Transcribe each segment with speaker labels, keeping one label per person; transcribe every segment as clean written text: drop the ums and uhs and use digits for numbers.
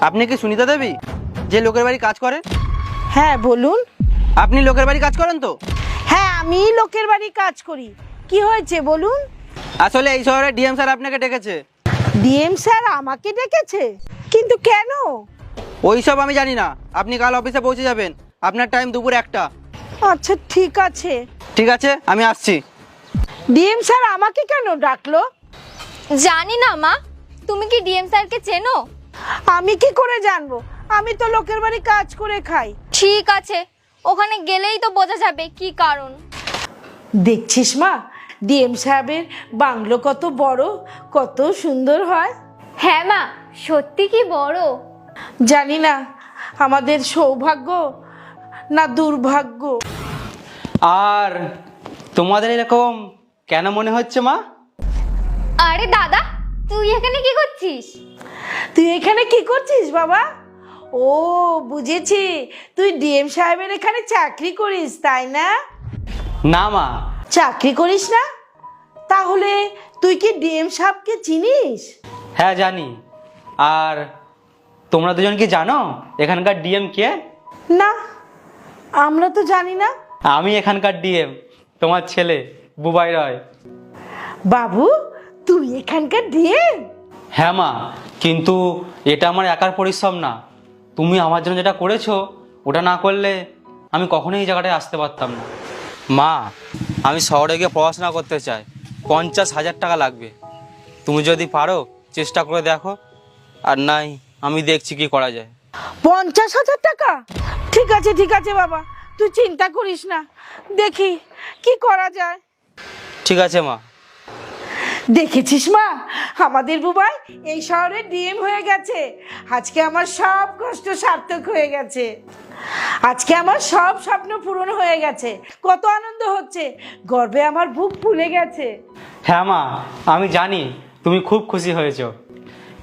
Speaker 1: আপনি কি সুনিতা দেবী, যে লোকের বাড়ি কাজ করেন?
Speaker 2: হ্যাঁ বলুন।
Speaker 1: আপনি লোকের বাড়ি কাজ করেন তো?
Speaker 2: হ্যাঁ আমি লোকের বাড়ি কাজ করি। কি হয়েছে বলুন?
Speaker 1: আসলে এই শহরে ডিএম স্যার আপনাকে ডেকেছে।
Speaker 2: ডিএম স্যার আমাকে ডেকেছে? কিন্তু কেন?
Speaker 1: ওইসব আমি জানি না, আপনি কাল অফিসে পৌঁছে যাবেন। আপনার টাইম দুপুর 1টা।
Speaker 2: আচ্ছা ঠিক আছে।
Speaker 1: ঠিক আছে, আমি আসছি।
Speaker 2: ডিএম স্যার আমাকে কেন ডাকলো?
Speaker 3: জানি না মা, তুমি কি ডিএম স্যারকে চেনো?
Speaker 2: আমি কি করে জানবো? আমি তো লোকের বাড়ি কাজ করে খাই।
Speaker 3: ঠিক আছে, ওখানে গেলেই তো বোঝা যাবে কি কারণ।
Speaker 2: দেখছিস মা, ডিএম সাহেবের বাংলো কত বড়, কত সুন্দর হয়।
Speaker 3: হ্যাঁ মা, সত্যি কি বড়।
Speaker 2: জানি না আমাদের সৌভাগ্য না দুর্ভাগ্য।
Speaker 1: আর তোমাদের এরকম কেন মনে হচ্ছে মা?
Speaker 3: আরে দাদা, তুই এখানে কি করছিস?
Speaker 2: তুই এখানে কি করছিস বাবা? ও বুঝেছি, তুই ডিএম সাহেবের এখানে চাকরি করিস তাই না?
Speaker 1: না মা।
Speaker 2: চাকরি করিস না? তাহলে তুই কি ডিএম সাহেবকে চিনিস?
Speaker 1: হ্যাঁ জানি। আর তোমরা দুজন কি জানো এখানকার ডিএম কে?
Speaker 2: না, আমরা তো জানি না।
Speaker 1: আমি এখানকার ডিএম, তোমার ছেলে বুবাই রয়।
Speaker 2: বাবু, তুই এখানকার ডিএম?
Speaker 1: হ্যাঁ মা, কিন্তু এটা আমার একার পরিশ্রম না। তুমি আমার জন্য যেটা করেছো, ওটা না করলে আমি কখনোই এই জায়গাটায় আসতে পারতাম না। মা, আমি শহরে গিয়ে পড়াশোনা করতে চাই। 50,000 টাকা লাগবে। তুমি যদি পারো চেষ্টা করে দেখো, আর নাই আমি দেখছি কি করা যায়।
Speaker 2: 50,000 টাকা? ঠিক আছে ঠিক আছে বাবা, তুই চিন্তা করিস না, দেখি কি করা যায়।
Speaker 1: ঠিক আছে মা।
Speaker 2: দেখেছিস মা, আমাদের বুবাই এই শহরের ডিএম হয়ে গেছে। আজকে আমার সব কষ্ট সার্থক হয়ে গেছে। আজকে আমার সব স্বপ্ন পূরণ হয়ে গেছে। কত আনন্দ হচ্ছে, গর্বে আমার বুক ফুলে গেছে।
Speaker 1: হ্যাঁ মা, আমি জানি তুমি খুব খুশি হয়েছো।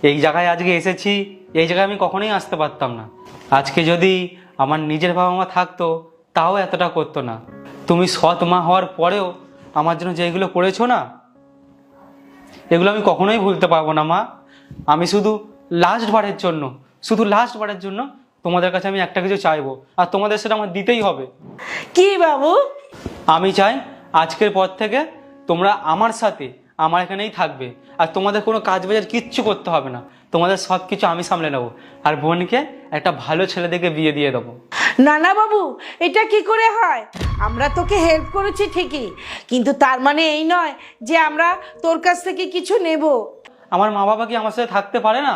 Speaker 1: এই জায়গায় আজকে এসেছি, এই জায়গায় আমি কখনোই আসতে পারতাম না। আজকে যদি আমার নিজের বাবা মা থাকতো, তাও এতটা করতো না। তুমি সৎ মা হওয়ার পরেও আমার জন্য যেগুলো করেছো না, এগুলো আমি কখনোই ভুলতে পারবো না মা। আমি শুধু লাস্ট বারের জন্য তোমাদের কাছে আমি একটা কিছু চাইবো, আর তোমাদের সেটা আমার দিতেই হবে।
Speaker 2: কি বাবু?
Speaker 1: আমি চাই আজকের পর থেকে তোমরা আমার সাথে আমার এখানেই থাকবে, আর তোমাদের কোনো কাজ বাজার কিচ্ছু করতে হবে না। তোমাদের সব কিছু আমি সামলে নেবো, আর বোনকে একটা ভালো ছেলে দেখে বিয়ে দিয়ে দেবো।
Speaker 2: না না বাবু, এটা কি করে হয়? আমরা তোকে হেল্প করেছি ঠিকই, কিন্তু তার মানে এই নয় যে আমরা তোর কাছ থেকে কিছু নেব।
Speaker 1: আমার মা বাবা কি আমার সাথে থাকতে পারে না?